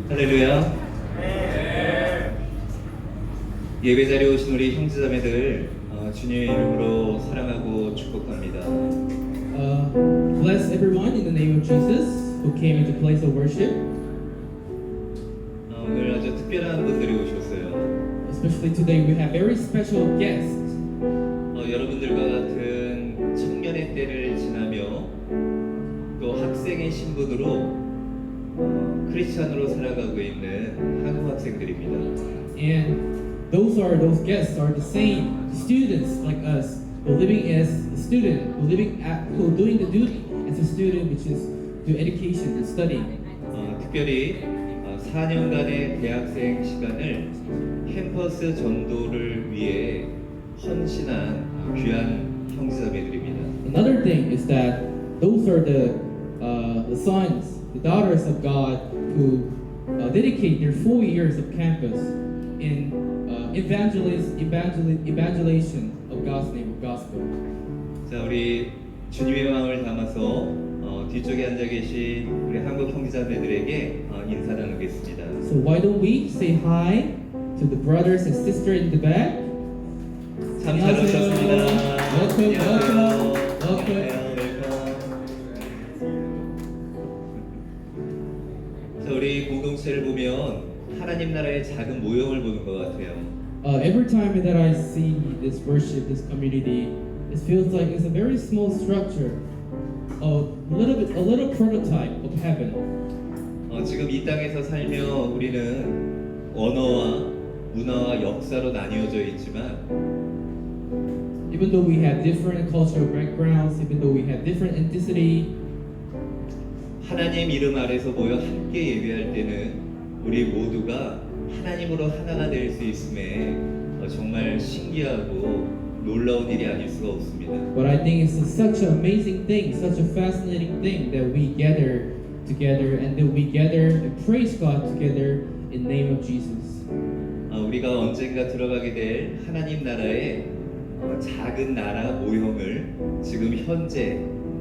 할렐루야. 예배 자리에 오신 우리 형제자매들 주님의 이름으로 사랑하고 축복합니다. Bless everyone in the name of Jesus who came into place of worship. 오늘 아주 특별한 분들이 오셨어요. Especially today, we have very special guests. 여러분들과 같은 청년의 때를 지나며 또 학생의 신분으로 크리스찬으로 살아가고 있는 한국 학생들입니다. And those guests are the same students like us, who living as a student, who doing the duty as a student, which is do education and study. 특별히 4년간의 대학생 시간을 캠퍼스 전도를 위해 헌신한 귀한 형제자매들입니다. Another thing is that those are the sons, the daughters of God who dedicate their 4 years of campus in evangelization of God's name, of gospel. 자, 우리 주님의 마음을 담아서 뒤쪽에 앉아 계신 우리 한국 형제자매들에게 인사 나누겠습니다. So why don't we say hi to the brothers and sisters in the back? 참 잘 오셨습니다. Welcome, 안녕하세요. welcome. 자, 우리 공동체를 보면 하나님 나라의 작은 모형을 보는 것 같아요. Every time that I see this worship, this community, it feels like it's a very small structure, a little prototype of heaven. 지금 이 땅에서 살며 우리는 언어와 문화와 역사로 나뉘어져 있지만 Even though we have different cultural backgrounds, even though we have different ethnicity, 하나님 이름 아래서 모여 함께 예배할 때는 우리 모두가 하나님으로 하나가 될 수 있음에 정말 신기하고 놀라운 일이 아닐 수가 없습니다. but I think it's such an amazing thing, such a fascinating thing that we gather together and that we gather and praise God together in the name of Jesus. 우리가 언젠가 들어가게 될 하나님 나라의 작은 나라 모형을 지금 현재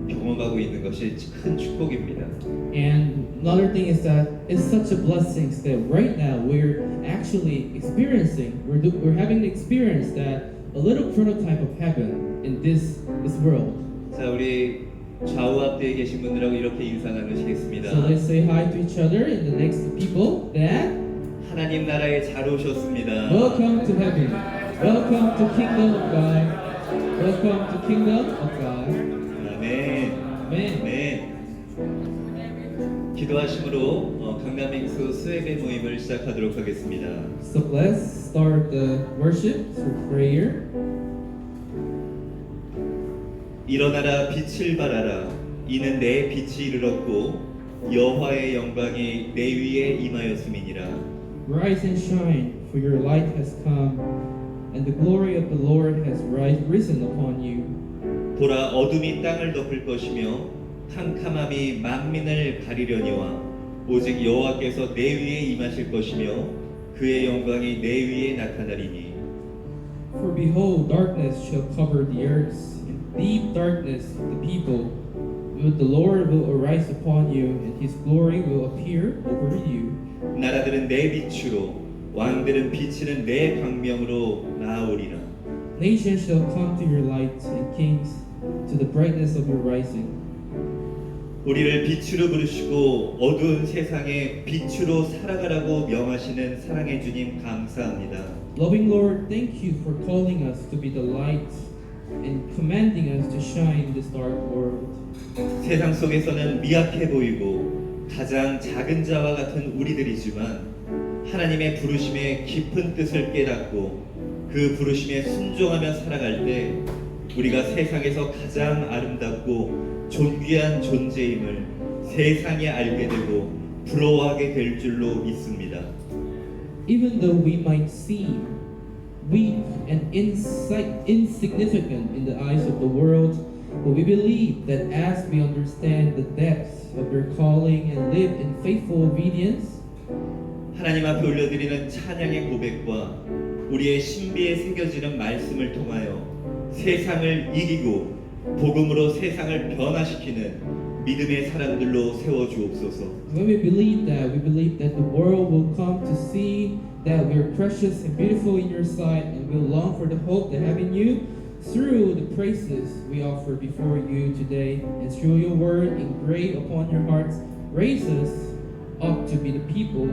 경험하고 있는 것이 큰 축복입니다. And another thing is that it's such a blessing that right now we're actually experiencing, we're having the experience that a little prototype of heaven in this world. 자, 우리 좌우 앞뒤에 계신 분들하고 이렇게 인사 나누시겠습니다. So let's say hi to each other and the next people that 하나님 나라에 잘 오셨습니다. welcome to heaven. Welcome to kingdom of God. Welcome to kingdom of God. 아멘. Amen. 네. 기도하심으로 강남행수 수예배 모임을 시작하도록 하겠습니다. So let's start the worship through prayer. 일어나라 빛을 발하라 이는 내 빛이 이르렀고 여호와의 영광이 내 위에 임하였음이니라. Rise and shine, for your light has come, and the glory of the Lord has risen upon you. 보라, 어둠이 땅을 덮을 것이며 캄캄함이 만민을 가리려니와 오직 여호와께서 내 위에 임하실 것이며 그의 영광이 내 위에 나타나리니. For behold, darkness shall cover the earth, and deep darkness the people. But the Lord will arise upon you, and his glory will appear over you. 나라들은 내 빛으로 왕들은 비치는 내 광명으로 나아오리라. Nations shall come to your light, and kings to the brightness of your rising. 우리를 빛으로 부르시고 어두운 세상에 빛으로 살아가라고 명하시는 사랑의 주님 감사합니다. Loving Lord, thank you for calling us to be the light and commanding us to shine in this dark world. 세상 속에서는 미약해 보이고 가장 작은 자와 같은 우리들이지만 하나님의 부르심의 깊은 뜻을 깨닫고 그 부르심에 순종하며 살아갈 때 우리가 세상에서 가장 아름답고 존귀한 존재임을 세상에 알게 되고 부러워하게 될 줄로 믿습니다. Even though we might seem weak and insignificant in the eyes of the world, but we believe that as we understand the depths of your calling and live in faithful obedience, 하나님 앞에 올려드리는 찬양의 고백과 우리의 신비에 새겨지는 말씀을 통하여 세상을 이기고 복음으로 세상을 변화시키는 믿음의 사람들로 세워주옵소서. when we believe that the world will come to see that we are precious and beautiful in your sight, and will long for the hope they have in you through the praises we offer before you today, and through your word engraved upon your hearts, raise us up to be the people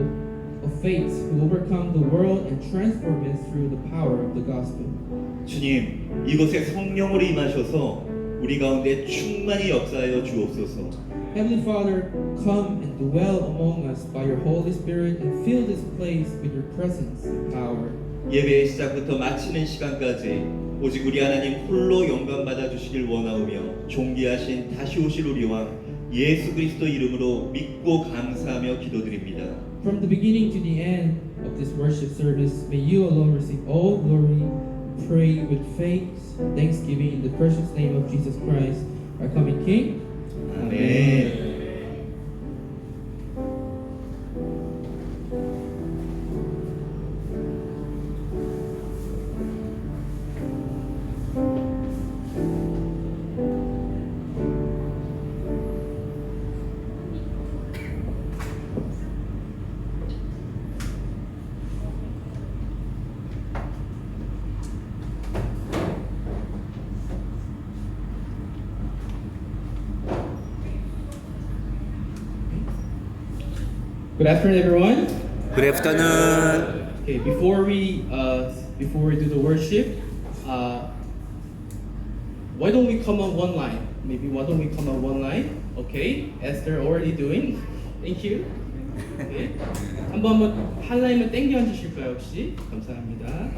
of faith who overcome the world and transform it through the power of the gospel. 주님, 이곳에 성령으로 임하셔서 우리 가운데 충만히 역사하여 주옵소서. Heavenly Father, come and dwell among us by your Holy Spirit and fill this place with your presence and power. 예배의 시작부터 마치는 시간까지 오직 우리 하나님 홀로 영광 받아 주시길 원하오며 존귀하신 다시 오실 우리 왕 예수 그리스도 이름으로 믿고 감사하며 기도드립니다. From the beginning to the end of this worship service, may you alone receive all glory. Pray with faith, thanksgiving in the precious name of Jesus Christ, our coming King. 아멘. Good afternoon, everyone. Good afternoon. Okay, before we do the worship, why don't we come on one line? Maybe why don't we come on one line? Okay, as they're already doing. Thank you. Okay. 한번 한 라인만 땡겨 앉으실까요, 혹시? 감사합니다.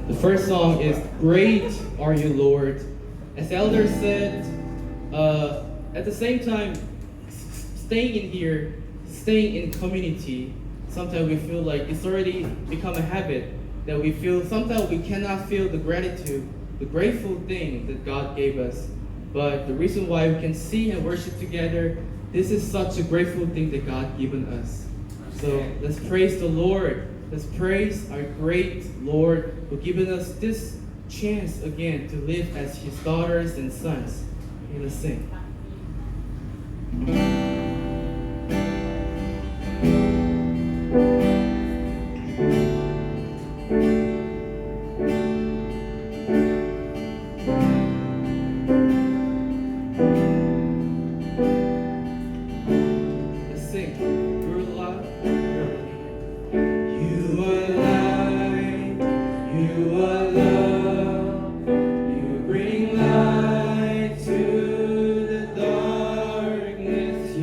The first song is Great Are You, Lord. As elders said, at the same time, staying in here, staying in community, sometimes we feel like it's already become a habit that we feel sometimes we cannot feel the gratitude, the grateful thing that God gave us. But the reason why we can see and worship together, this is such a grateful thing that God given us. So let's praise the Lord. Let's praise our great Lord who given us this chance again to live as His daughters and sons. Okay, let's sing. Let's sing. You're alive. You are light. You are love. You bring light to the darkness.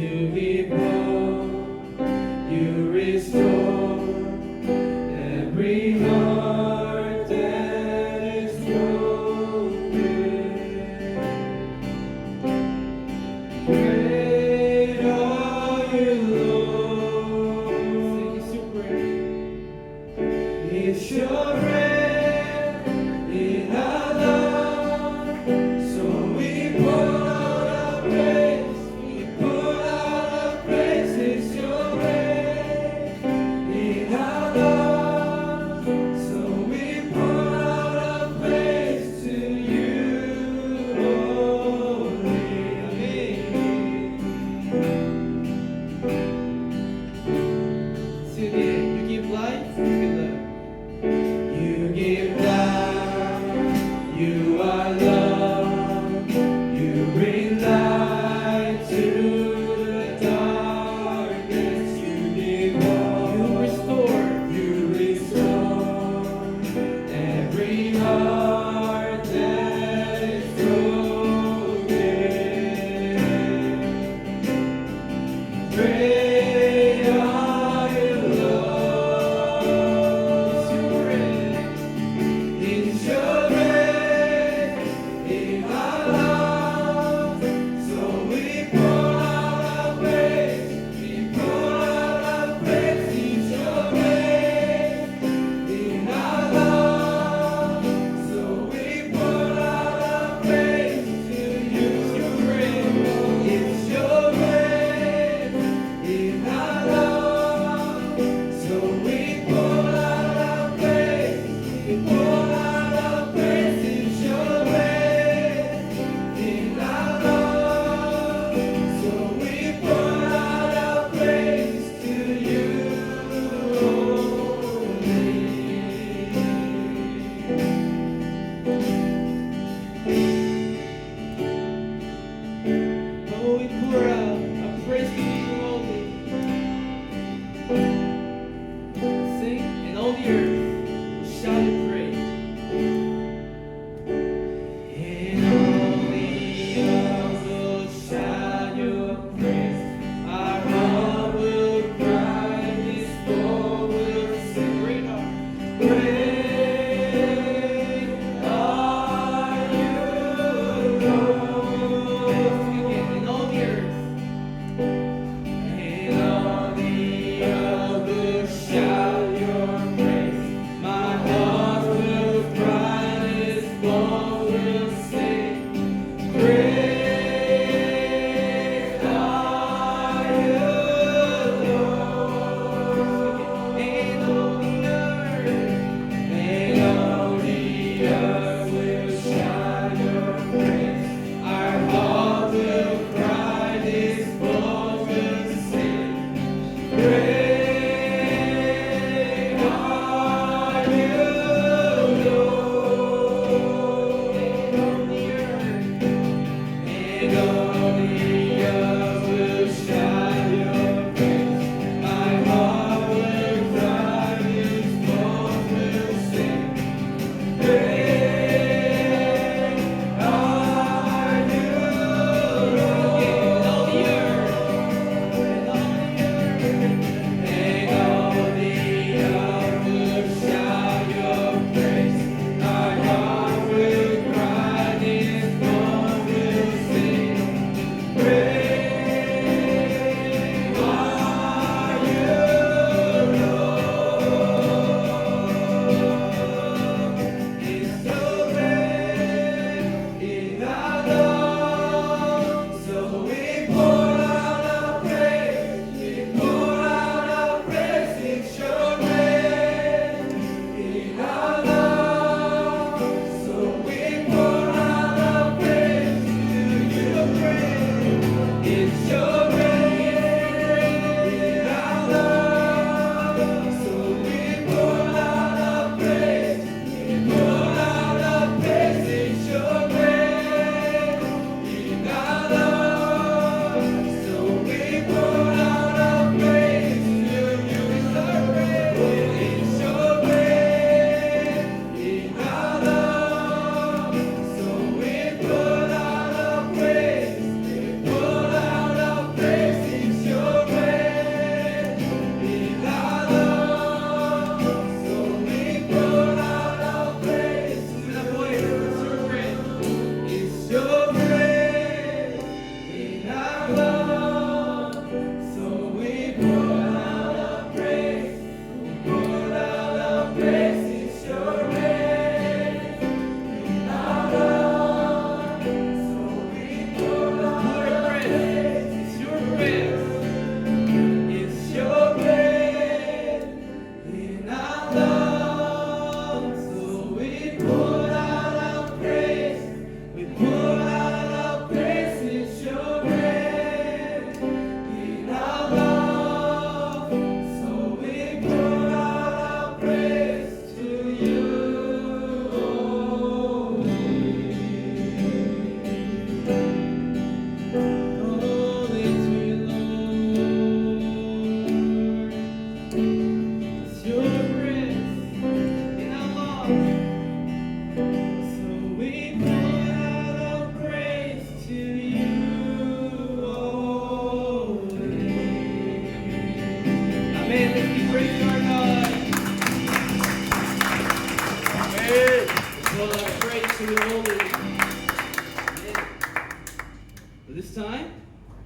this time.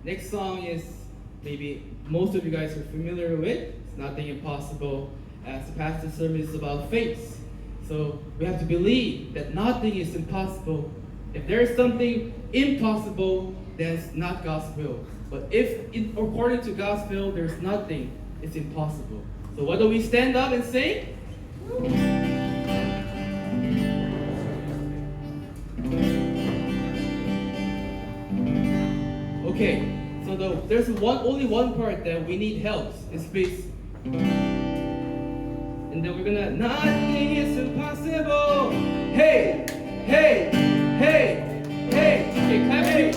Next song is maybe most of you guys are familiar with. It's Nothing Impossible, as the pastor's sermon is about faith. So we have to believe that nothing is impossible. If there is something impossible, that's not God's will. But if according to God's will, there's nothing, it's impossible. So why don't we stand up and sing? Okay, so there's only one part that we need help. It's space. And then we're gonna, nothing is impossible. Hey, hey, hey, hey. Okay, clap it.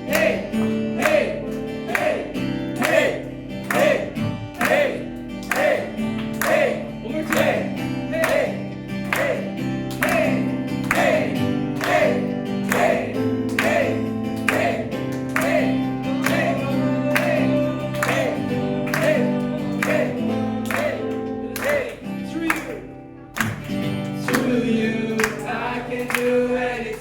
Hey, hey, hey, hey, hey, hey, hey, hey. One more time. Hey, hey, hey, hey, hey, hey, hey, hey, hey, hey, hey, hey. To you, I can do anything.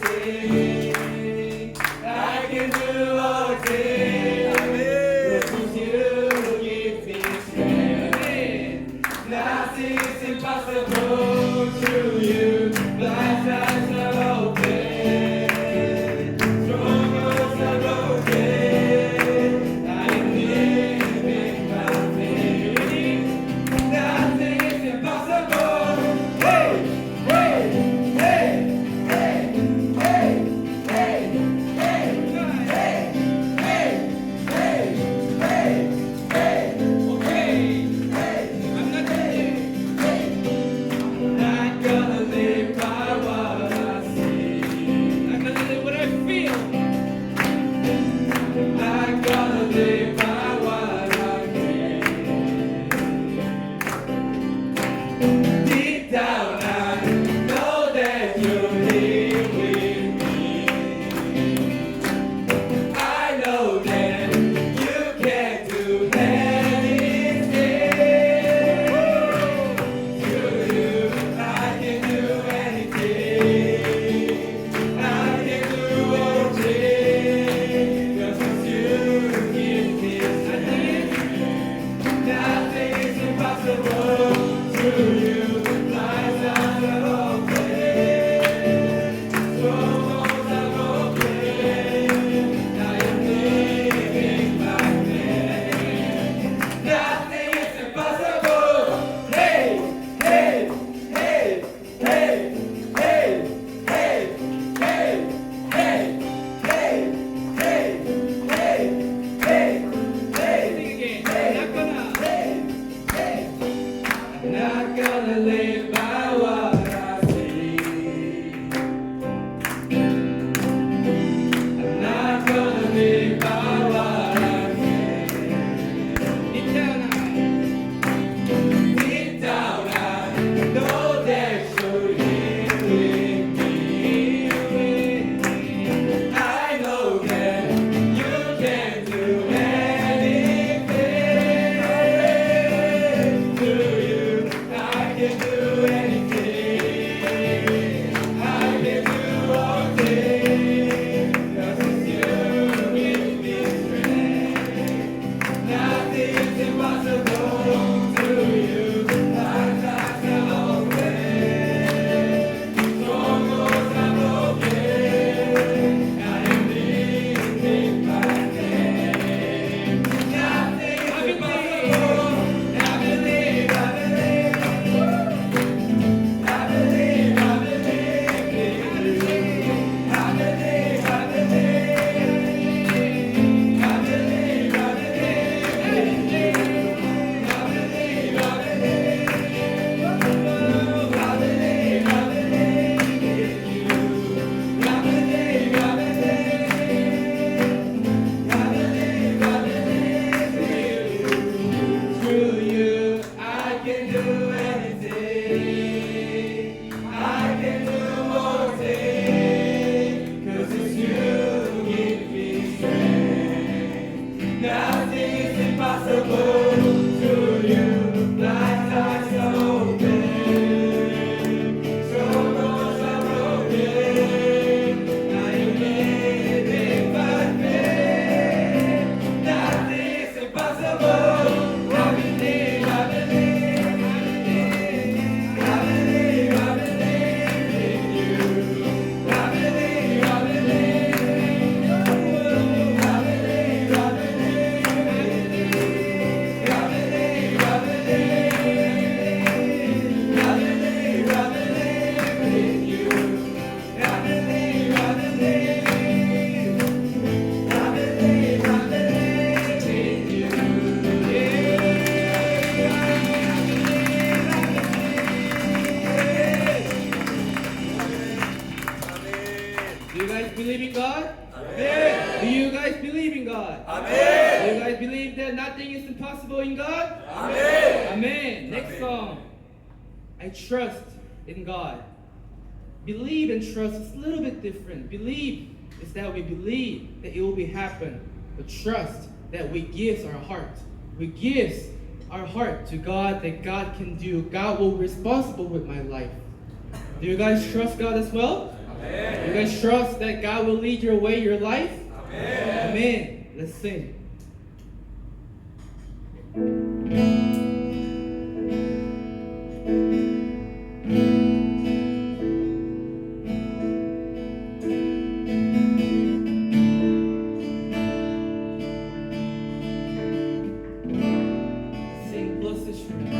believe in God? Amen. Do you guys believe in God? Amen. Do you guys believe that nothing is impossible in God? Amen. Amen. Next Amen. song. I trust in God. Believe and trust is a little bit different. Believe is that we believe that it will be happen. But trust that we give our heart. We give our heart to God that God can do. God will be responsible with my life. Do you guys trust God as well? Amen. Do you guys trust that God will lead your way, your life? Amen. Amen. Let's sing. Sing blessed assurance.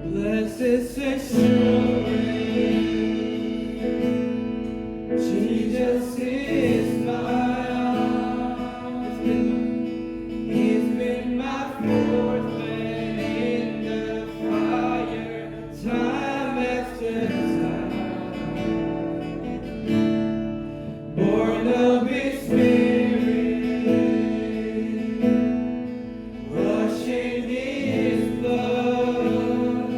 Blessed assurance. Jesus is mine. He's been my fourth man in the fire, time after time. Born of His Spirit, washed in His blood,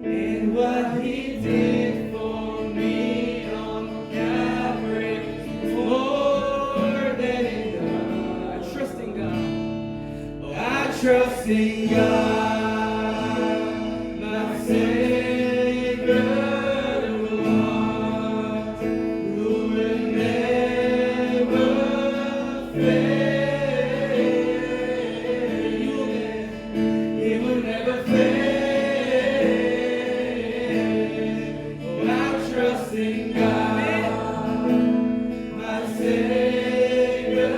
and what He did for me on Calvary is more than enough. I trust in God. Oh, I trust in God, my Savior, the one who will never fail. He will never fail. Oh, I trust in God, my Savior,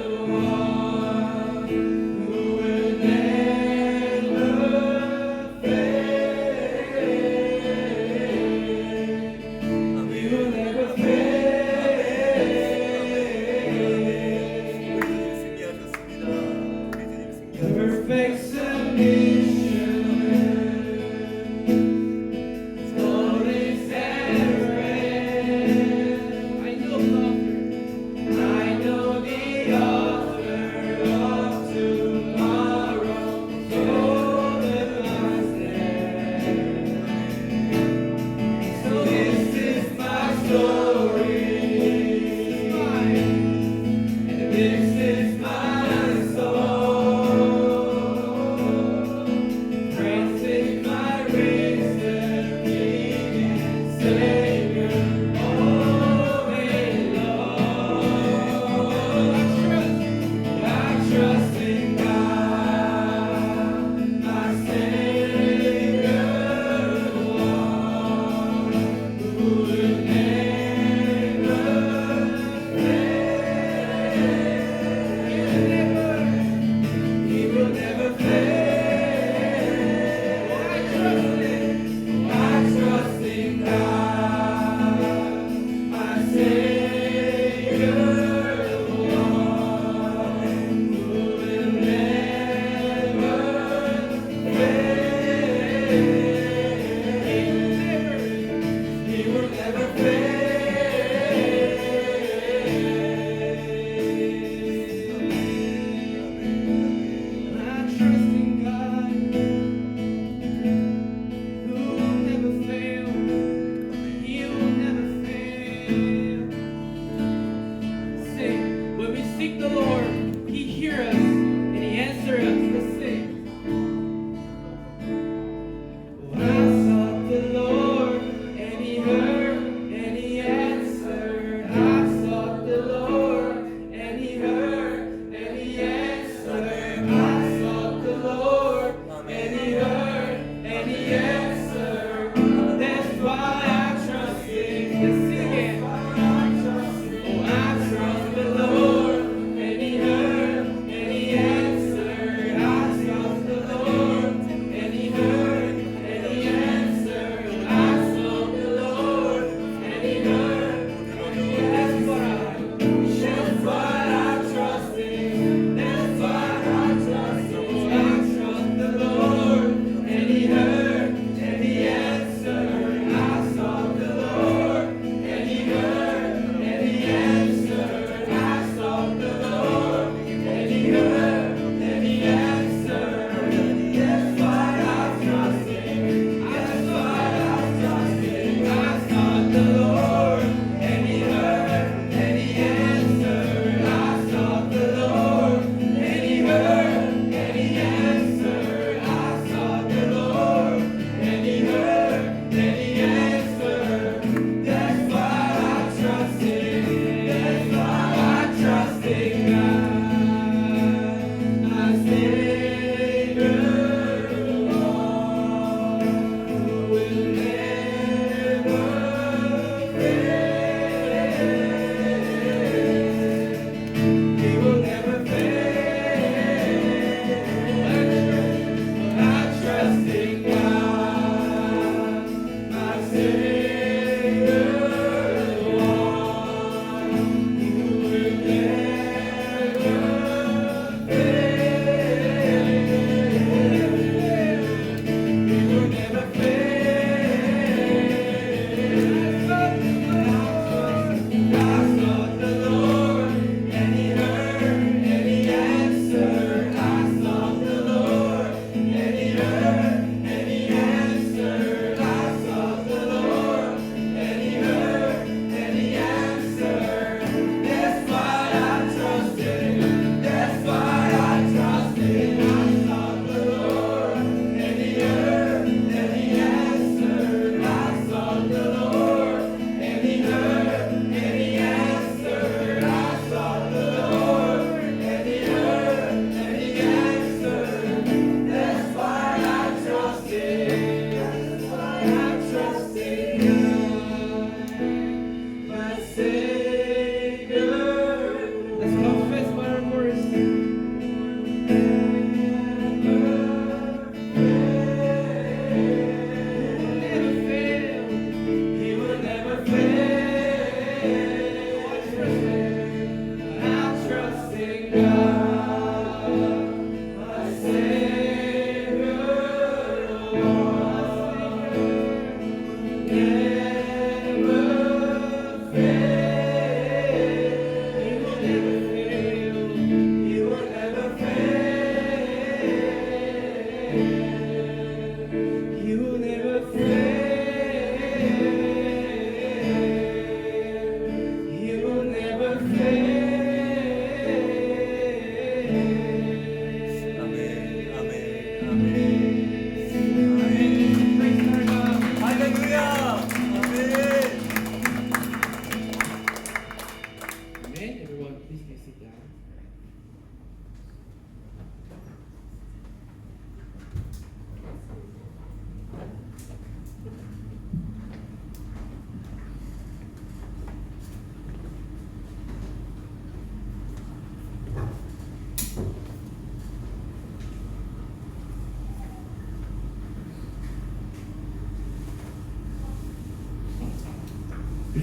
the one who will never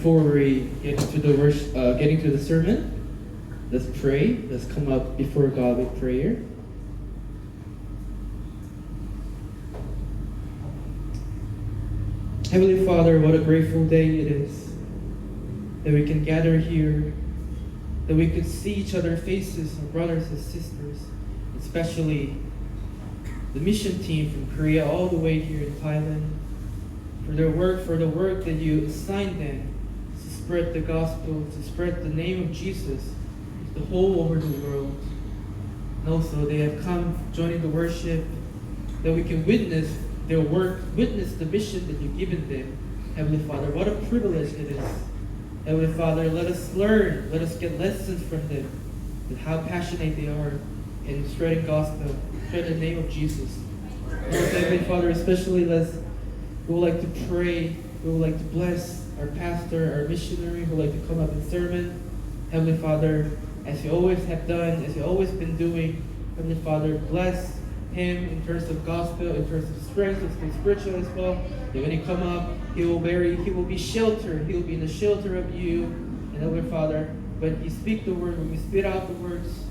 before we get into the getting to the sermon, let's pray. Let's come up before God with prayer. Heavenly Father, what a grateful day it is that we can gather here, that we could see each other's faces, our brothers and sisters, especially the mission team from Korea all the way here in Thailand, for the work that you assigned them to spread the gospel, to spread the name of Jesus the whole over the world. And also they have come joining the worship that we can witness their work, witness the mission that you've given them. Heavenly Father, what a privilege it is. Heavenly Father, let us learn, let us get lessons from them, and how passionate they are in spreading gospel, spreading the name of Jesus. Lord, Heavenly Father, especially we would like to pray, we would like to bless our pastor, our missionary who would like to come up and sermon. Heavenly Father, as you always have done, as you always been doing, Heavenly Father, bless him in terms of gospel, in terms of strength, and spiritual as well. That when he come up, he will be sheltered. He will be in the shelter of you. And Heavenly Father, when he speak the word, when we spit out the words,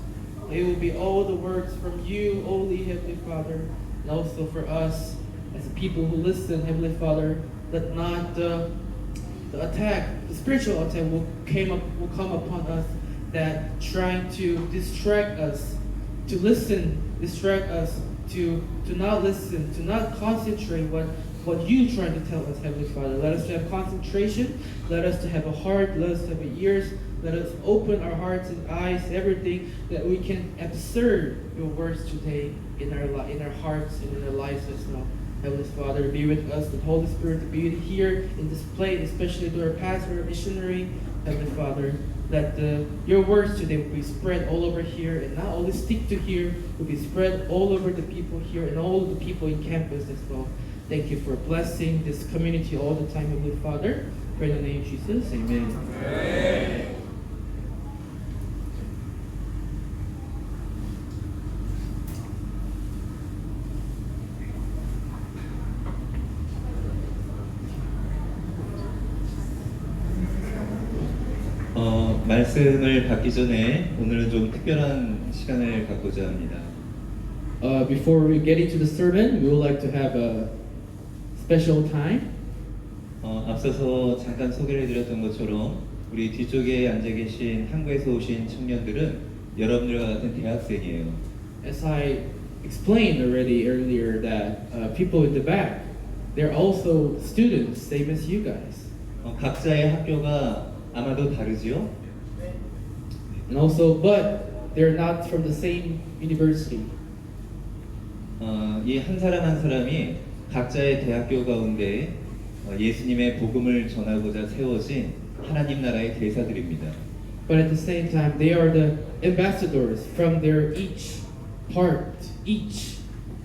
it will be all the words from you only, Heavenly Father. And also for us, as the people who listen, Heavenly Father, that not the attack, the spiritual attack will come upon us, that trying to distract us, to listen, distract us, to not listen, to not concentrate what you trying to tell us, Heavenly Father. Let us to have concentration, let us to have a heart, let us to have ears, let us open our hearts and eyes, everything, that we can observe your words today in our hearts and in our lives as well. Heavenly Father, be with us, the Holy Spirit to be here in this place, especially to our pastor, our missionary. Heavenly Father, that your words today will be spread all over here, and not only stick to here, will be spread all over the people here and all the people in campus as well. Thank you for blessing this community all the time, Heavenly Father. Pray in the name of Jesus, amen. Amen. 말씀을 받기 전에 오늘은 좀 특별한 시간을 갖고자 합니다. Before we get into the sermon, we would like to have a special time. 앞서서 잠깐 소개를 해드렸던 것처럼 우리 뒤쪽에 앉아 계신 한국에서 오신 청년들은 여러분들과 같은 대학생이에요. As I explained already earlier, that people in the back, they're also students, same as you guys. 각자의 학교가 아마도 다르지요? And also, but they're not from the same university. 이 한 사람 한 사람이 각자의 대학교 가운데 예수님의 복음을 전하고자 세워진 하나님 나라의 대사들입니다. But at the same time, they are the ambassadors from their each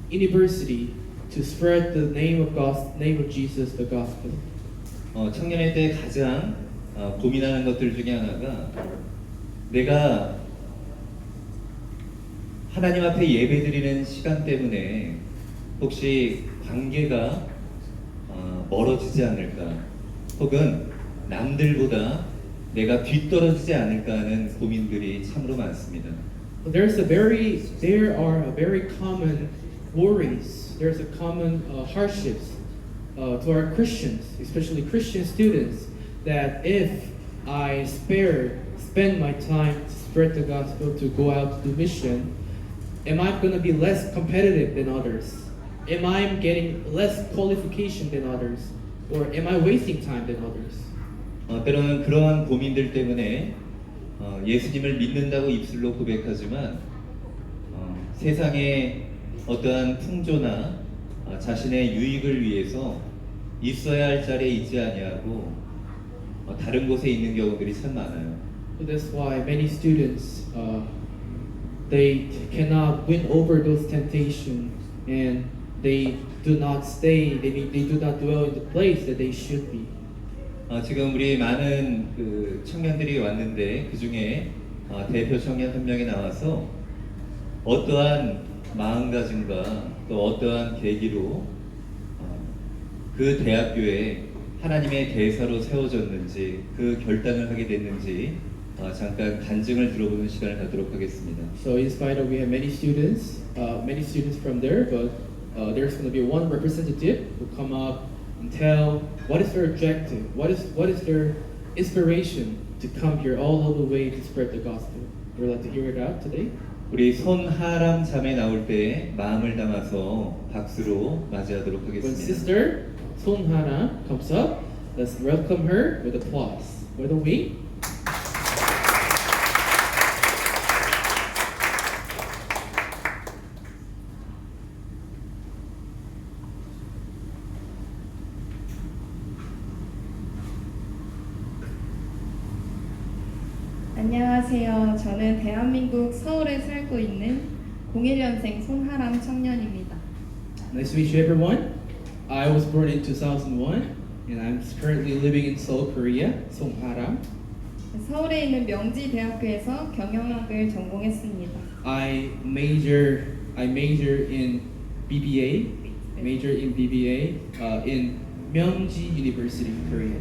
university to spread the name of Jesus, the gospel. 청년회 때 가장 고민하는 것들 중에 하나가 내가 하나님 앞에 예배드리는 시간 때문에 혹시 관계가 멀어지지 않을까, 혹은 남들보다 내가 뒤떨어지지 않을까 하는 고민들이 참으로 많습니다. There are a very common worries. There's a common hardships to our Christians, especially Christian students, that if I spend my time to spread the gospel, to go out to do mission, am I going to be less competitive than others? Am I getting less qualification than others? Or am I wasting time than others? 때로는 그러한 고민들 때문에 예수님을 믿는다고 입술로 고백하지만 세상의 어떠한 풍조나 자신의 유익을 위해서 있어야 할 자리에 있지 아니하고 다른 곳에 있는 경우들이 참 많아요. So that's why many students they cannot win over those temptations, and they do not stay. They do not dwell in the place that they should be. 지금 우리 많은 그 청년들이 왔는데 그 중에 대표 청년 한 명이 나와서 어떠한 마음가짐과 또 어떠한 계기로 그 대학교에 하나님의 대사로 세워졌는지 그 결단을 하게 됐는지 잠깐 간증을 들어보는 시간을 갖도록 하겠습니다. So in spite of we have many students from there, but there's going to be one representative who come up and tell what is their objective, what is their inspiration to come here all the way to spread the gospel. Would you like to hear it out today? 우리 손하람 자매 나올 때 마음을 담아서 박수로 맞이하도록 When 하겠습니다. Sister Son Hana comes up, let's welcome her with applause. Why don't we? 안녕하세요. 저는 대한민국 서울에 살고 있는 01년생 손하람 청년입니다. Nice to meet you, everyone. I was born in 2001, and I'm currently living in Seoul, Korea. Song Haram. 서울에 있는 명지대학교에서 경영학을 전공했습니다. I major in BBA, in Myeongji University, Korea.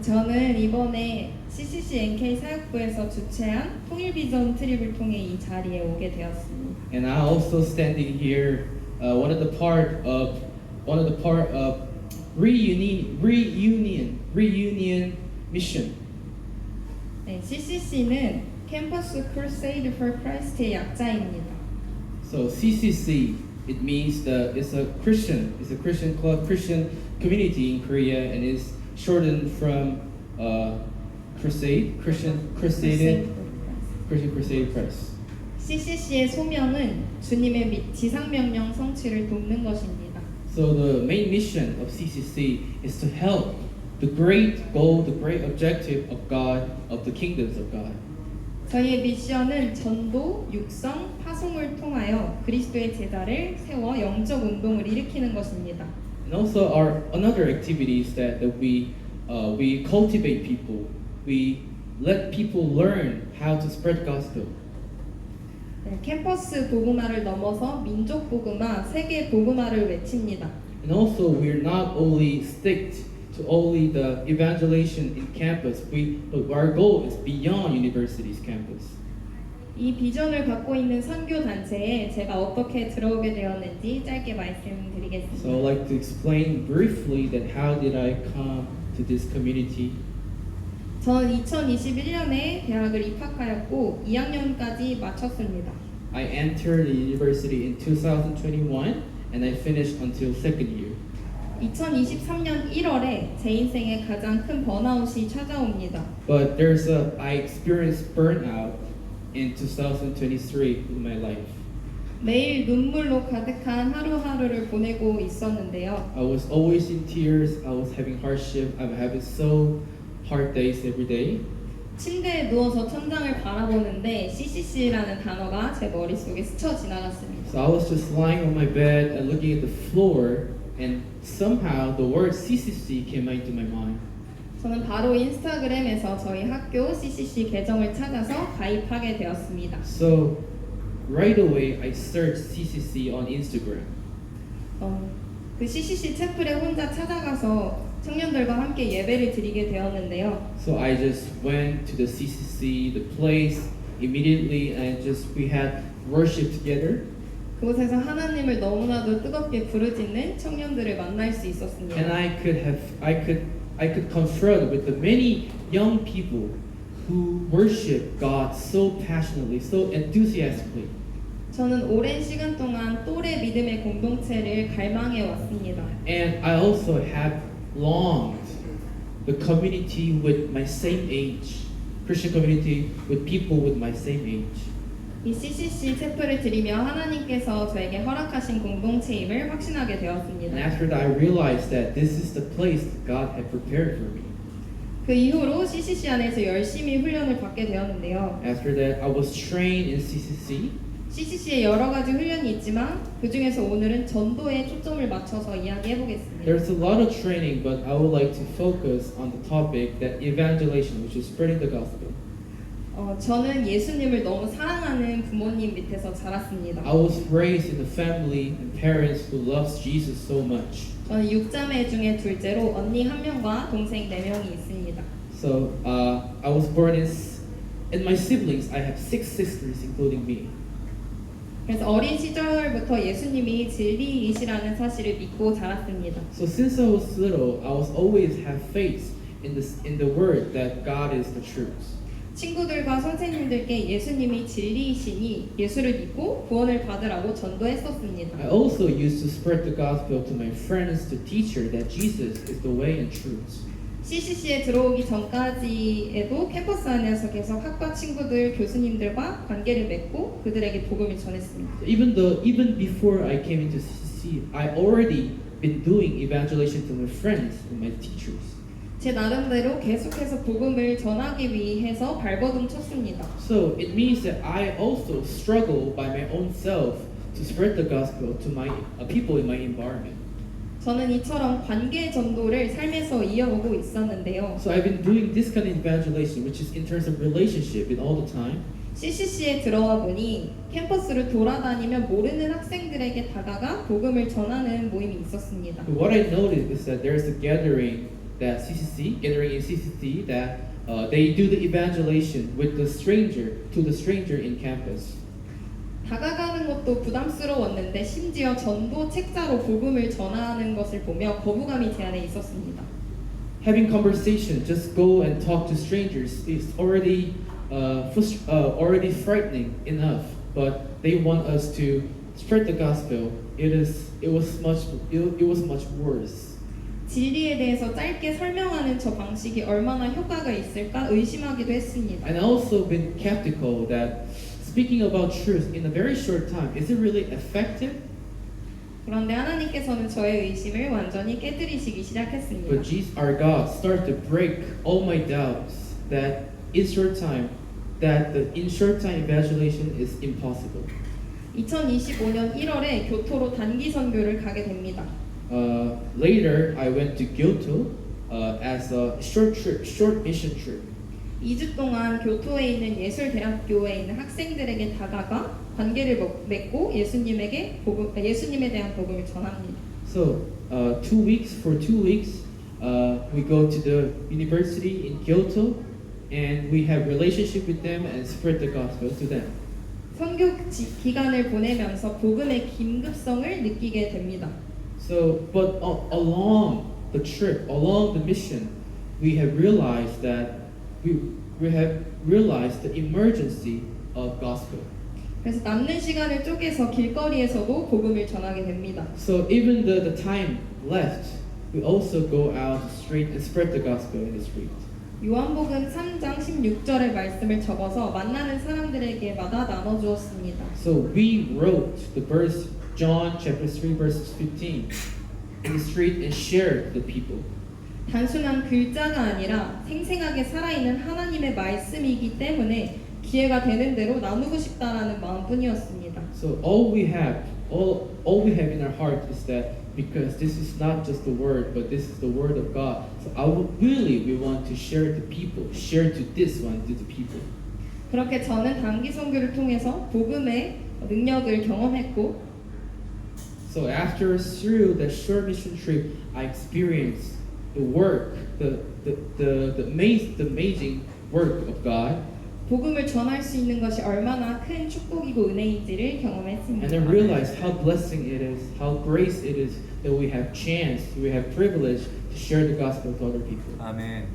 저는 이번에 CCC NK 사역부에서 주최한 통일비전 트립을 통해 이 자리에 오게 되었습니다. And I also standing here, one of the part of reunion mission. 네, CCC는 캠퍼스 크루세이드 for Christ의 약자입니다. So CCC, it means it's a Christian club, Christian community in Korea, and it's shortened from Christian Crusade Press. CCC의 소명은 주님의 지상명령 성취를 돕는 것입니다. So the main mission of CCC is to help the great goal, the great objective of God, of the kingdoms of God. 저희의 미션은 전도, 육성, 파송을 통하여 그리스도의 제자를 세워 영적 운동을 일으키는 것입니다. And also our another activities that we cultivate people. We let people learn how to spread gospel. 네, 캠퍼스 복음화를 넘어서 민족 복음화, 세계 복음화를 외칩니다. And also we're not only stick to only the evangelization in campus. But our goal is beyond university's campus. 이 비전을 갖고 있는 선교 단체에 제가 어떻게 들어오게 되었는지 짧게 말씀드리겠습니다. So I'd like to explain briefly that how did I come to this community. 전 2021년에 대학을 입학하였고 2학년까지 마쳤습니다. I entered the university in 2021 and I finished until second year. 2023년 1월에 제 인생의 가장 큰 번아웃이 찾아옵니다. But I experienced burnout in 2023 in my life. 매일 눈물로 가득한 하루하루를 보내고 있었는데요. I was always in tears. I was having hardship. I'm having so hard days every day. 침대에 누워서 천장을 바라보는데 CCC라는 단어가 제 머릿속에 스쳐 지나갔습니다. So I was just lying on my bed and looking at the floor, and somehow the word CCC came into my mind. 저는 바로 인스타그램에서 저희 학교 CCC 계정을 찾아서 가입하게 되었습니다. So right away I searched CCC on Instagram. 그 CCC 채플에 혼자 찾아가서 청년들과 함께 예배를 드리게 되었는데요. So I just went to the CCC, the place immediately, and we had worship together. 그곳에서 하나님을 너무나도 뜨겁게 부르짖는 청년들을 만날 수 있었습니다. And I could confront with the many young people who worship God so passionately, so enthusiastically. 저는 오랜 시간 동안 또래 믿음의 공동체를 갈망해 왔습니다. And I also have longed the community with my same age, Christian community with people with my same age. 이 CCC 채플을 드리며 하나님께서 저에게 허락하신 공동체임을 확신하게 And 되었습니다. after that, I realized that this is the place that God had prepared for me. 그 이후로 CCC 안에서 열심히 훈련을 받게 되었는데요. After that, I was trained in CCC. CCC에 여러 가지 훈련이 있지만 그 중에서 오늘은 전도에 초점을 맞춰서 이야기해 보겠습니다. There's a lot of training, but I would like to focus on the topic that evangelization, which is spreading the gospel. 저는 예수님을 너무 사랑하는 부모님 밑에서 자랐습니다. I was raised in a family and parents who loves Jesus so much. 저는 6자매 중에 둘째로 언니 1명과 동생 4명이 있습니다. So I was born in my siblings. I have 6 sisters, including me. 그래서 어린 시절부터 예수님이 진리이시라는 사실을 믿고 자랐습니다. So since I was little, I was always have faith in the word that God is the truth. 친구들과 선생님들께 예수님이 진리이시니 예수를 믿고 구원을 받으라고 전도했었습니다. I also used to spread the gospel to my friends, to teacher that Jesus is the way and truth. CCC에 들어오기 전까지에도 캠퍼스 안에서 계속 학과 친구들, 교수님들과 관계를 맺고 그들에게 복음을 전했습니다. Even before I came into CCC, I already been doing evangelization to my friends and my teachers. 제 나름대로 계속해서 복음을 전하기 위해서 발버둥 쳤습니다. So it means that I also struggle by my own self to spread the gospel to my people in my environment. 저는 이처럼 관계 전도를 삶에서 이어오고 있었는데요. So I've been doing this kind of evangelization, which is in terms of relationship, in all the time. CCC에 들어와 보니 캠퍼스를 돌아다니며 모르는 학생들에게 다가가 복음을 전하는 모임이 있었습니다. But what I noticed is that there's a gathering in CCC that they do the evangelization with the stranger to the stranger in campus. 다가가는 것도 부담스러웠는데 심지어 전도 책자로 복음을 전하는 것을 보며 거부감이 제 안에 있었습니다. Having conversation, just go and talk to strangers is already frightening enough. But they want us to spread the gospel. It was much worse. 진리에 대해서 짧게 설명하는 저 방식이 얼마나 효과가 있을까 의심하기도 했습니다. And I also been skeptical that speaking about truth in a very short time, is it really effective? 그런데 하나님께서는 저의 의심을 완전히 깨뜨리시기 시작했습니다. But Jesus, our God, started to break all my doubts that in short time evangelization is impossible. 2025년 1월에 교토로 단기 선교를 가게 됩니다. Later, I went to Kyoto as a short mission trip. 2주 동안 교토에 있는 예술대학교에 있는 학생들에게 다가가 관계를 맺고 예수님에 대한 복음을 전합니다. So, 2 weeks, we go to the university in Kyoto, and we have relationship with them and spread the gospel to them. 선교 기간을 보내면서 복음의 긴급성을 느끼게 됩니다. So, but along the trip, along the mission, we have realized the emergency of gospel. 그래서 남는 시간을 쪼개서 길거리에서도 복음을 전하게 됩니다. So even the time left, we also go out straight and spread the gospel in the street. 요한복음 3장 16절의 말씀을 적어서 만나는 사람들에게마다 나눠 주었습니다. So we wrote the verse John chapter 3 verse 15 in the street and shared the people. 단순한 글자가 아니라 생생하게 살아있는 하나님의 말씀이기 때문에 기회가 되는 대로 나누고 싶다라는 마음뿐이었습니다. So all we have in our heart is that because this is not just the word, but this is the word of God. So we want to share to people, share to this one to the people. 그렇게 저는 단기 선교를 통해서 복음의 능력을 경험했고, So through the short mission trip, I experienced the work, the amazing work of God. 복음을 전할 수 있는 것이 얼마나 큰 축복이고 은혜인지를 경험했습니다. And I realized how blessing it is, how grace it is that we have chance, we have privilege to share the gospel to other people. 아멘.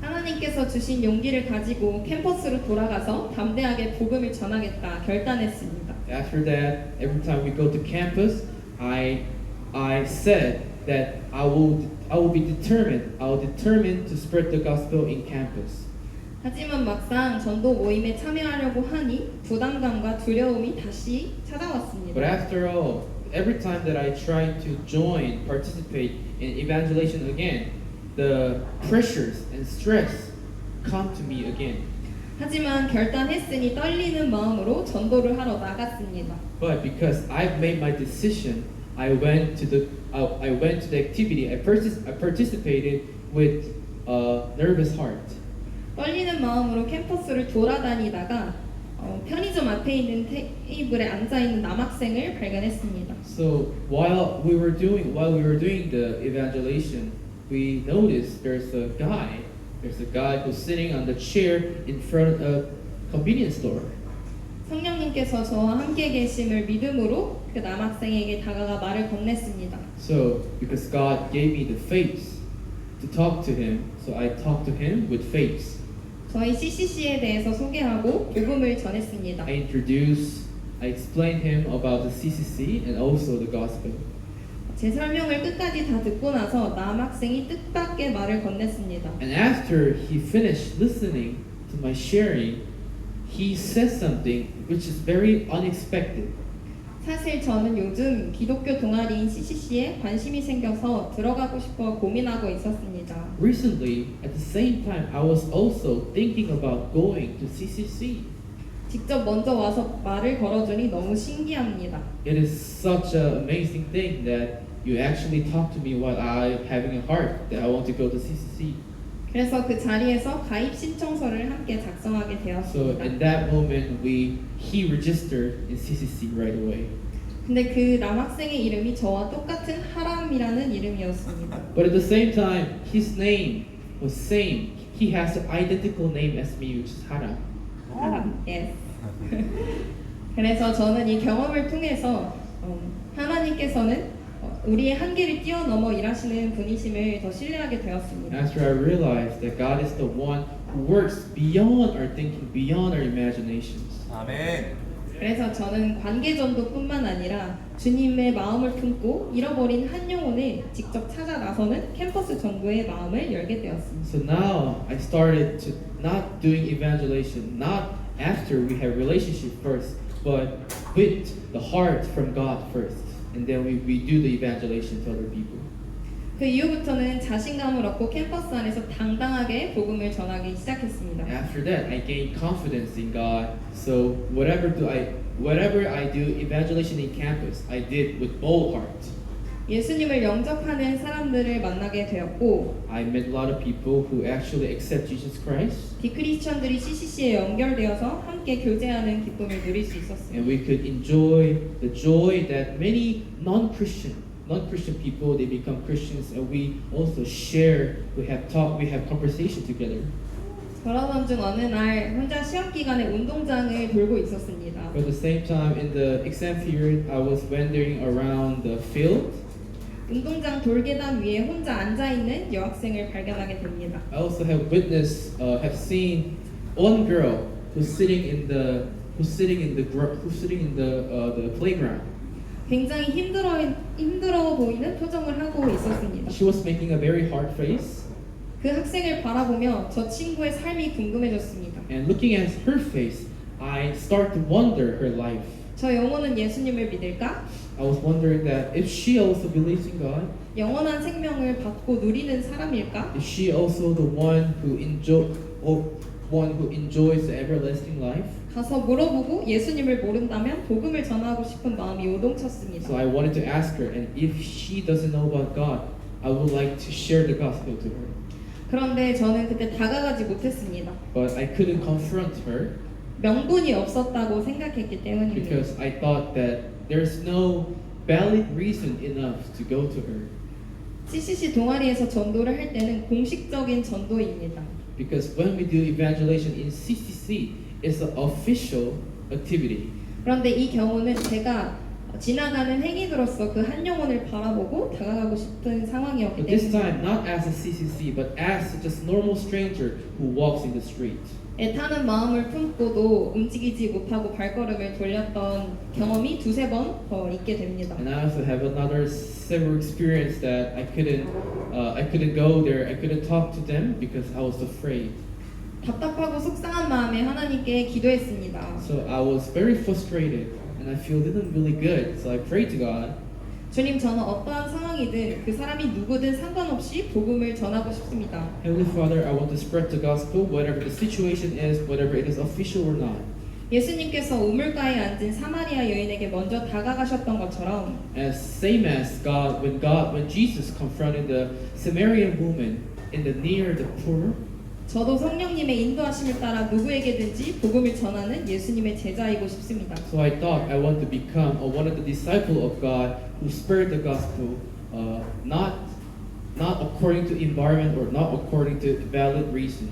하나님께서 주신 용기를 가지고 캠퍼스로 돌아가서 담대하게 복음을 전하겠다 결단했습니다. After that, every time we go to campus, I said that I will be determined to spread the gospel in campus. 하지만 막상 전도 모임에 참여하려고 하니 부담감과 두려움이 다시 찾아왔습니다. But after all, every time that I try to participate in evangelization again, the pressures and stress come to me again. 하지만 결단했으니 떨리는 마음으로 전도를 하러 나갔습니다. But because I've made my decision, I went to the activity. I participated with a nervous heart. 떨리는 마음으로 캠퍼스를 돌아다니다가 편의점 앞에 있는 테이블에 앉아 있는 남학생을 발견했습니다. So while we were doing the evangelization, we noticed there's a guy who's sitting on the chair in front of convenience store. 성령님께서 저와 함께 계심을 믿음으로 그 남학생에게 다가가 말을 건넸습니다. So because God gave me the faith to talk to him, so I talked to him with faith. 저희 CCC에 대해서 소개하고 복음을 전했습니다. I explained him about the CCC and also the gospel. 제 설명을 끝까지 다 듣고 나서 남학생이 뜻밖의 말을 건넸습니다. And after he finished listening to my sharing, he said something which is very unexpected. 사실 저는 요즘 기독교 동아리인 CCC에 관심이 생겨서 들어가고 싶어 고민하고 있었습니다. Recently, at the same time, I was also thinking about going to CCC. 직접 먼저 와서 말을 걸어주니 너무 신기합니다. It is such an amazing thing that you actually talk to me while I'm having a heart that I want to go to CCC. 그래서 그 자리에서 가입 신청서를 함께 작성하게 So 되었습니다. in that moment, he registered in CCC right away. 근데 그 남학생의 이름이 저와 똑같은 하람이라는 이름이었습니다. But at the same time, his name was same. He has an identical name as me, which is Hara. 하람, yes. 그래서 저는 이 경험을 통해서 하나님께서는 우리의 한계를 뛰어넘어 일하시는 분이심을 더 신뢰하게 되었습니다. After I realized that God is the one who works beyond our thinking, beyond our imaginations. 아멘. 그래서 저는 관계전도뿐만 아니라 주님의 마음을 품고 잃어버린 한 영혼을 직접 찾아 나서는 캠퍼스 전도의 마음을 열게 되었습니다. So now I started to not doing evangelization, not after we have relationship first, but with the heart from God first. And then we do the evangelization to other people. 그 이후부터는 자신감을 얻고 캠퍼스 안에서 당당하게 복음을 전하기 시작했습니다. After that, I gained confidence in God. So whatever I do evangelization in campus, I did with bold heart. 예수님을 영접하는 사람들을 만나게 되었고 I met a lot of people who actually accept Jesus Christ, 비크리스천들이 CCC에 연결되어서 함께 교제하는 기쁨을 누릴 수 있었습니다. and we could enjoy the joy that many non-Christian people they become Christians, and we also share. We have talk, we have conversation together. 그러던 중 어느 날 혼자 시험 기간에 운동장을 돌고 있었습니다. But at the same time, in the exam period, I was wandering around the field. 운동장 돌계단 위에 혼자 앉아 있는 여학생을 발견하게 됩니다. I also have seen one girl who's sitting in the playground. 굉장히 힘들어 보이는 표정을 하고 있었습니다. She was making a very hard face, 그 학생을 바라보며 저 친구의 삶이 궁금해졌습니다. and looking at her face, I start to wonder her life. 저 영혼은 예수님을 믿을까? I was wondering that if she also believes in God, 영원한 생명을 받고 누리는 사람일까? is she also the one who enjoys the everlasting life? 가서 물어보고 예수님을 모른다면 복음을 전하고 싶은 마음이 요동쳤습니다. So I wanted to ask her, and if she doesn't know about God, I would like to share the gospel to her. 그런데 저는 그때 다가가지 못했습니다. But I couldn't confront her 명분이 없었다고 생각했기 때문입니다. because I thought that there's no valid reason enough to go to her. CCC 동아리에서 전도를 할 때는 공식적인 전도입니다. Because when we do evangelization in CCC, it's an official activity. 그런데 이 경우는 제가 지나가는 행인으로서 그 한 영혼을 바라보고 다가가고 싶은 상황이었기 But this 때문에 time, not as a CCC, but as just normal stranger who walks in the street. 애타는 마음을 품고도 움직이지 못하고 발걸음을 돌렸던 경험이 두세 번 더 있게 됩니다. And I also have another several experience that I couldn't go there, I couldn't talk to them because I was afraid. 답답하고 속상한 마음에 하나님께 기도했습니다. So I was very frustrated, and I feel didn't really good. So I prayed to God. 주님, 저는 어떠한 상황이든 그 사람이 누구든 상관없이 복음을 전하고 싶습니다. Heavenly Father, I want to spread the gospel, whatever the situation is, whatever it is official or not. 예수님께서 우물가에 앉은 사마리아 여인에게 먼저 다가가셨던 것처럼 As same as when Jesus confronted the Samaritan woman in the near the pool, 저도 성령님의 인도하심을 따라 누구에게든지 복음을 전하는 예수님의 제자이고 싶습니다. So I thought I want to become one of the disciple of God who spread the gospel, not according to environment or not according to valid reason.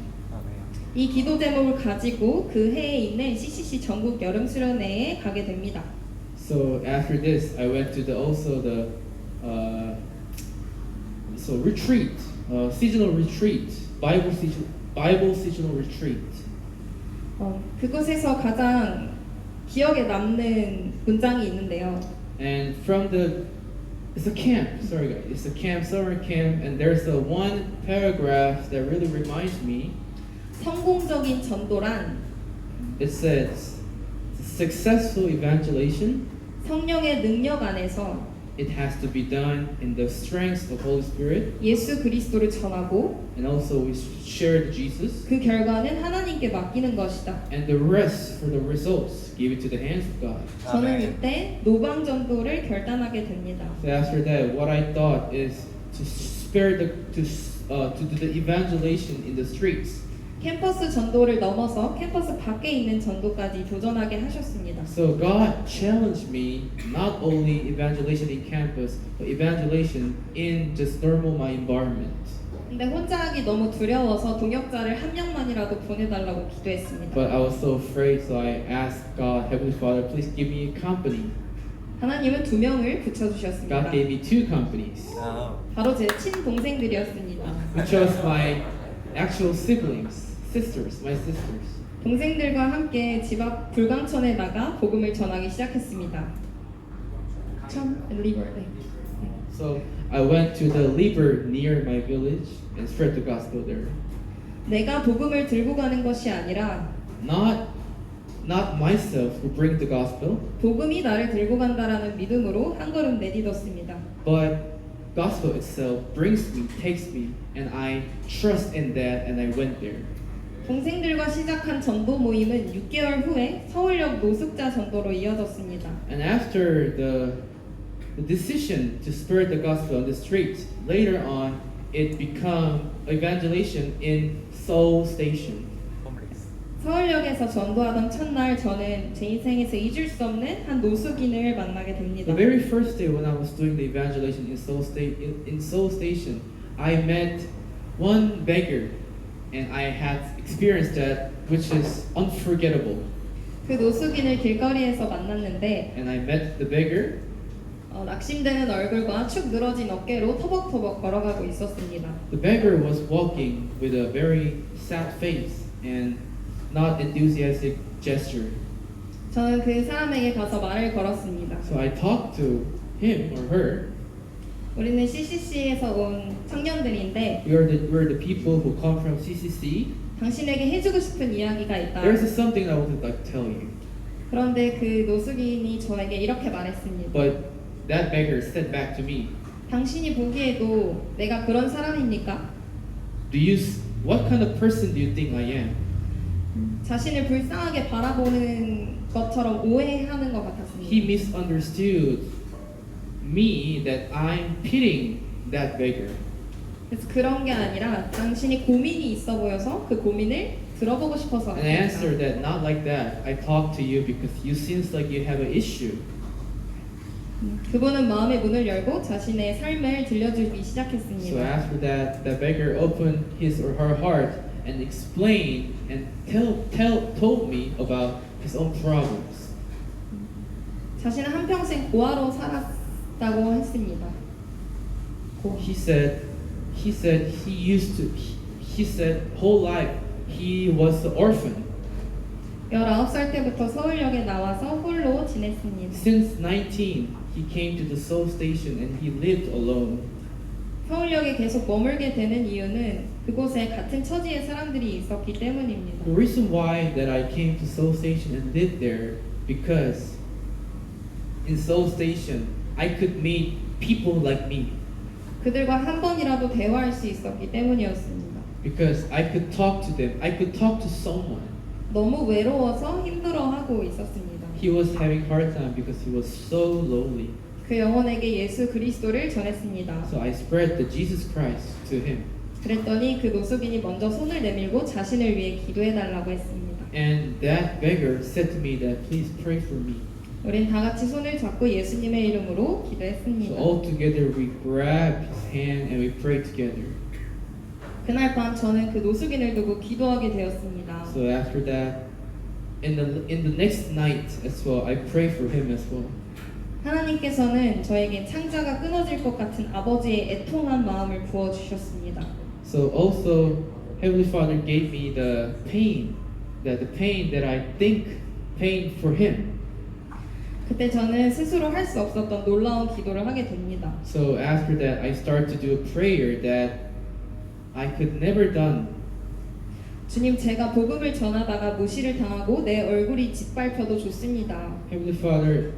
이 기도 제목을 가지고 그 해에 있는 CCC 전국 여름 수련회에 가게 됩니다. So after this, I went to the retreat, seasonal retreat, Bible seasonal retreat. 그곳에서 가장 기억에 남는 문장이 있는데요. And from it's a camp. Sorry guys, it's a camp, summer camp, and there's a one paragraph that really reminds me. 성공적인 전도란 It says, successful evangelization. 성령의 능력 안에서 It has to be done in the strength of Holy Spirit, 예수 그리스도를 전하고 and also we share Jesus, 그 결과는 하나님께 맡기는 것이다. and the rest for the results give it to the hands of God. 저는 이때 노방 전도를 결단하게 됩니다. So after that, what I thought is to do the evangelization in the streets. 캠퍼스 전도를 넘어서 캠퍼스 밖에 있는 전도까지 도전하게 하셨습니다. So God challenged me not only evangelization in campus, but evangelization in just normal my environment. 근데 혼자 하기 너무 두려워서 동역자를 한 명만이라도 보내달라고 기도했습니다. But I was so afraid, so I asked God, Heavenly Father, please give me a company. 하나님은 2명을 God 붙여주셨습니다. gave me 2 companies, 바로 제 친동생들이었습니다. which was my actual siblings, sisters, my sisters. 동생들과 함께 집 앞 불광천에 나가 복음을 전하기 시작했습니다. 리버. So I went to the Liber near my village and spread the gospel there. 내가 복음을 들고 가는 것이 아니라 Not myself who bring the gospel, 복음이 나를 들고 간다라는 믿음으로 한 걸음 내딛었습니다. but gospel itself brings me, takes me, and I trust in that, and I went there. 동생들과 시작한 전도 모임은 6개월 후에 서울역 노숙자 전도로 이어졌습니다. And after the decision to spread the gospel on the streets, later on it became evangelization in Seoul Station. 서울역에서 전도하던 첫날 저는 제 인생에서 잊을 수 없는 한 노숙인을 만나게 됩니다. The very first day when I was doing the evangelization in Seoul Station, I met one beggar, and I had experienced that, which is unforgettable. 그 노숙인을 길거리에서 만났는데 And I met the beggar, 낙심되는 얼굴과 축 늘어진 어깨로 터벅터벅 걸어가고 있었습니다. The beggar was walking with a very sad face and not enthusiastic gesture. 저는 그 사람에게 가서 말을 걸었습니다. So I talked to him or her. 우리는 CCC에서 온 청년들인데 We're the people who come from CCC. 당신에게 해주고 싶은 이야기가 있다. There's something I would like to tell you. 그런데 그 노숙인이 저에게 이렇게 말했습니다. But that beggar said back to me, 당신이 보기에도 내가 그런 사람입니까? what kind of person do you think I am? 자신을 불쌍하게 바라보는 것처럼 오해하는 것 같았습니다. He misunderstood me that I'm pitying that beggar. 그래서 그런 게 아니라 당신이 고민이 있어 보여서 그 고민을 들어보고 싶어서 And I answered that not like that. I talked to you because you seems like you have an issue. 그분은 마음의 문을 열고 자신의 삶을 들려주기 So 시작했습니다. after that, the beggar opened his or her heart and explained and told me about his own problems. 자신은 한평생 고아로 살았다고 했습니다. He said whole life he was an orphan. 19살 때부터 서울역에 나와서 홀로 지냈습니다. Since 19, he came to the Seoul Station and he lived alone. 서울역에 계속 머물게 되는 이유는 그곳에 같은 처지의 사람들이 있었기 때문입니다. The reason why that I came to Seoul Station and lived there because in Seoul Station I could meet people like me. 그들과 한 번이라도 대화할 수 있었기 때문이었습니다. Because I could talk to them. I could talk to someone. 너무 외로워서 힘들어하고 있었습니다. He was having hard time because he was so lonely. 그 영혼에게 예수 그리스도를 전했습니다. So I spread the Jesus Christ to him. 그랬더니 그 노숙인이 먼저 손을 내밀고 자신을 위해 기도해달라고 했습니다. And that beggar said to me that please pray for me. 우린 다 같이 손을 잡고 예수님의 이름으로 So 기도했습니다. all together we grabbed his hand and we prayed together. 그날 밤 저는 그 노숙인을 두고 기도하게 되었습니다. So after that, in the next night as well, I prayed for him as well. 하나님께서는 저에게 창자가 끊어질 것 같은 아버지의 애통한 마음을 부어주셨습니다. So also, Heavenly Father gave me the pain that I think pain for him. 그때 저는 스스로 할 수 없었던 놀라운 기도를 하게 됩니다. So after that, I started to do a prayer that I could never done. 주님, 제가 복음을 전하다가 무시를 당하고 내 얼굴이 짓밟혀도 좋습니다. Heavenly Father,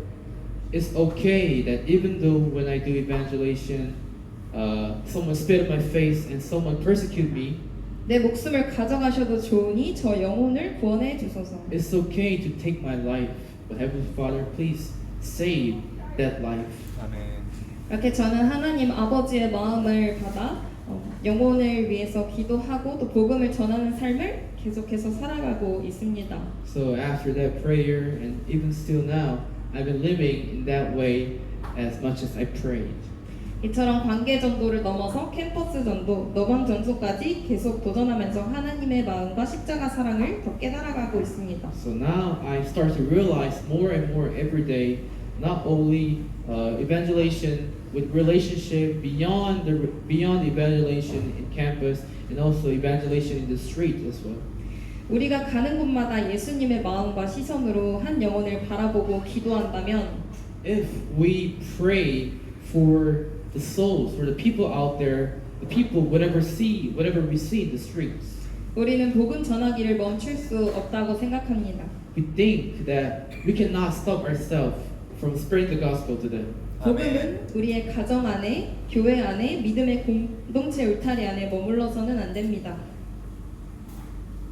it's okay that even though when I do evangelization, someone spit in my face and someone persecute me, 내 목숨을 가져가셔도 좋으니 저 영혼을 구원해 주소서. it's okay to take my life. But Heavenly Father, please save that life. 아멘. 이렇게 저는 하나님 아버지의 마음을 받아 영혼을 위해서 기도하고 또 복음을 전하는 삶을 계속해서 살아가고 있습니다. So after that prayer, and even still now, I've been living in that way as much as I prayed. 이처럼 관계 전도를 넘어서 캠퍼스 전도, 너방 전소까지 계속 도전하면서 하나님의 마음과 십자가 사랑을 더 깨달아가고 있습니다. So now I start to realize more and more every day, not only evangelization with relationship beyond evangelization in campus, and also evangelization in the street as well. 우리가 가는 곳마다 예수님의 마음과 시선으로 한 영혼을 바라보고 기도한다면 If we pray for the souls, for the people out there, the people whatever we see in the streets, 우리는 복음 전하기를 멈출 수 없다고 생각합니다. we think that we cannot stop ourselves from spreading the gospel to them. 복음은 우리의 가정 안에, 교회 안에, 믿음의 공동체 울타리 안에 머물러서는 안 됩니다.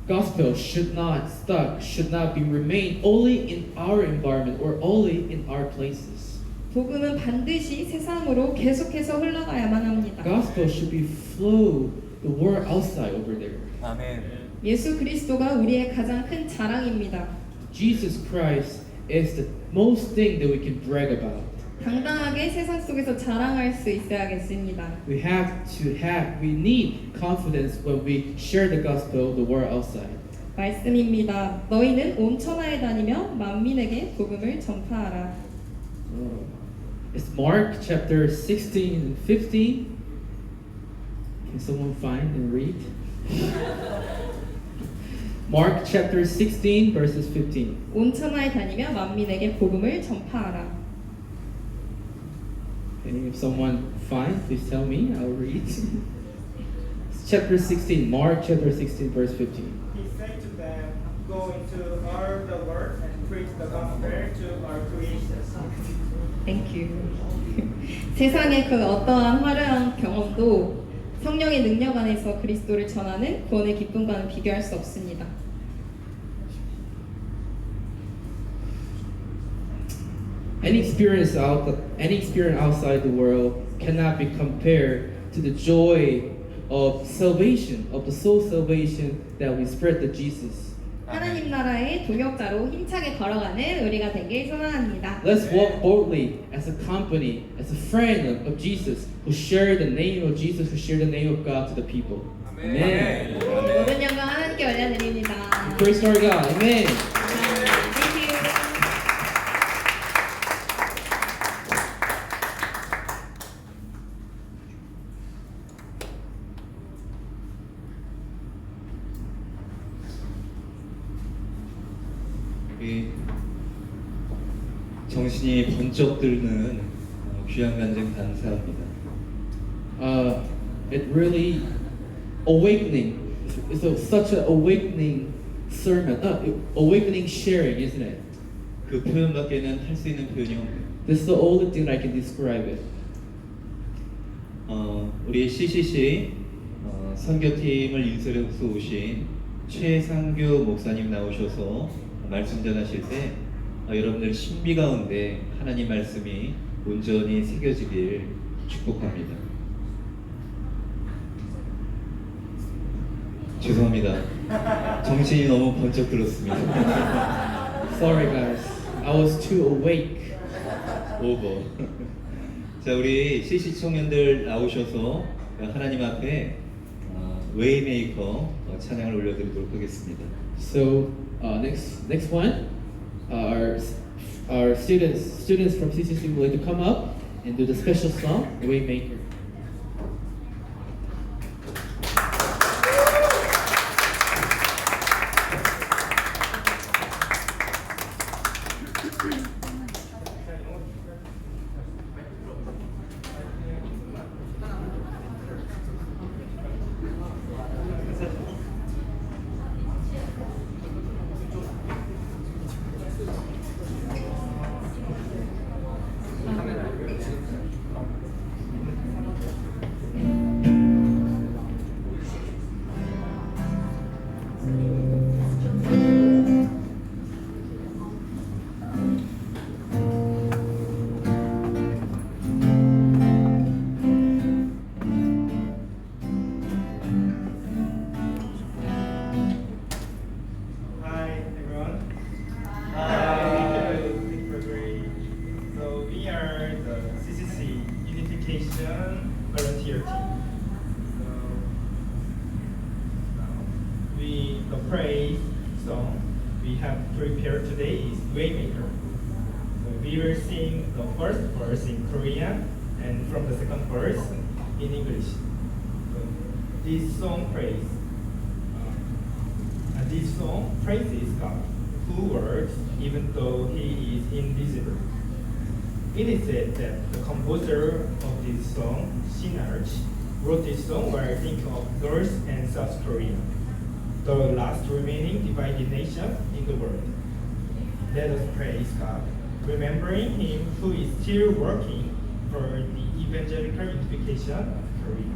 Gospel should not be remain only in our environment or only in our places. 복음은 반드시 세상으로 계속해서 흘러가야만 합니다. Gospel should be flow the world outside over there. 아멘. 예수 그리스도가 우리의 가장 큰 자랑입니다. Jesus Christ is the most thing that we can brag about. 당당하게 세상 속에서 자랑할 수 있어야겠습니다. We need confidence when we share the gospel the world outside. 말씀입니다. 너희는 온 천하에 다니며 만민에게 복음을 전파하라. It's Mark chapter 16 and 15. Can someone find and read? Mark chapter 16 verses 15. 온 천하에 다니며 만민에게 복음을 전파하라. Okay, if someone finds, please tell me. I'll read. It's chapter 16, Mark chapter 16 verse 15. He said to them, "Go into all the world and preach the gospel to our creation." Thank you. 세상의 그 어떠한 화려한 경험도 성령의 능력 안에서 그리스도를 전하는 구원의 기쁨과는 비교할 수 없습니다. Any experience outside the world cannot be compared to the joy of salvation, of the soul salvation that we spread to Jesus. 하나님 나라의 동역자로 힘차게 걸어가는 우리가 되길 소망합니다. Let's walk boldly as a company, as a friend of Jesus, who share the name of Jesus, who share the name of God to the people. Amen. 모든 영광 하나님께 올려드립니다. Praise our God. Amen. Thank you. 우리 정신이 번쩍 드는 귀한 간증 감사합니다. It really awakening. It's such an awakening sermon, awakening sharing, isn't it? 그 표현밖에는 할 수 있는 표현이 없네요. This is the only thing I can describe it. 우리 CCC 선교팀을 인솔해서 오신 최상규 목사님 나오셔서 말씀 전하실 때 여러분들 신비 가운데 하나님 말씀이 온전히 새겨지길 축복합니다. 죄송합니다. 정신이 너무 번쩍 들었습니다. Sorry, guys. I was too awake. 오버. 자, 우리 CC 청년들 나오셔서 하나님 앞에 웨이메이커 찬양을 올려드리도록 하겠습니다. So next one, our students from CCC would like to come up and do the special song, Waymaker. Hi everyone. Hi. Thank you for agreeing. So we are the CCC Unification Volunteer Team. So the praise song we have prepared today is Waymaker. So we will sing the first verse in Korean and from the second verse in English. So this song praises God, who works even though He is invisible. It is said that the composer of this song, Shin Arch, wrote this song while thinking of North and South Korea, the last remaining divided nation in the world. Let us praise God, remembering Him who is still working for the evangelical unification of Korea.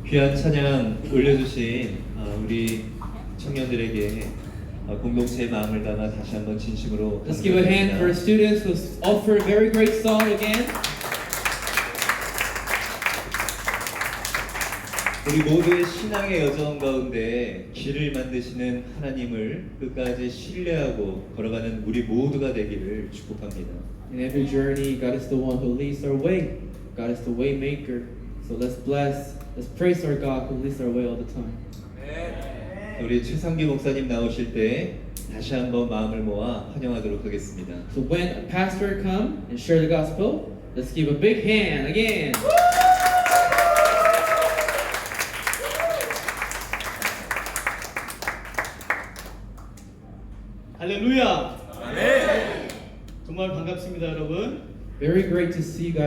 귀한 찬양 올려주신 우리 청년들에게 공동체의 마음을 담아 다시 한번 진심으로 Let's give a hand for 감사드립니다. students who offer a very great song again. 우리 모두의 신앙의 여정 가운데 길을 만드시는 하나님을 끝까지 신뢰하고 걸어가는 우리 모두가 되기를 축복합니다. In every journey, God is the one who leads our way. God is the way maker. So let's praise our God who leads our way all the time. 우리 최상규 목사님 나오실 때 다시 한번 마음을 모아 환영하도록 하겠습니다. So when a pastor come and share the gospel, let's give a big hand again. 할렐루야. 정말 반갑습니다, 여러분. Very great to see you guys.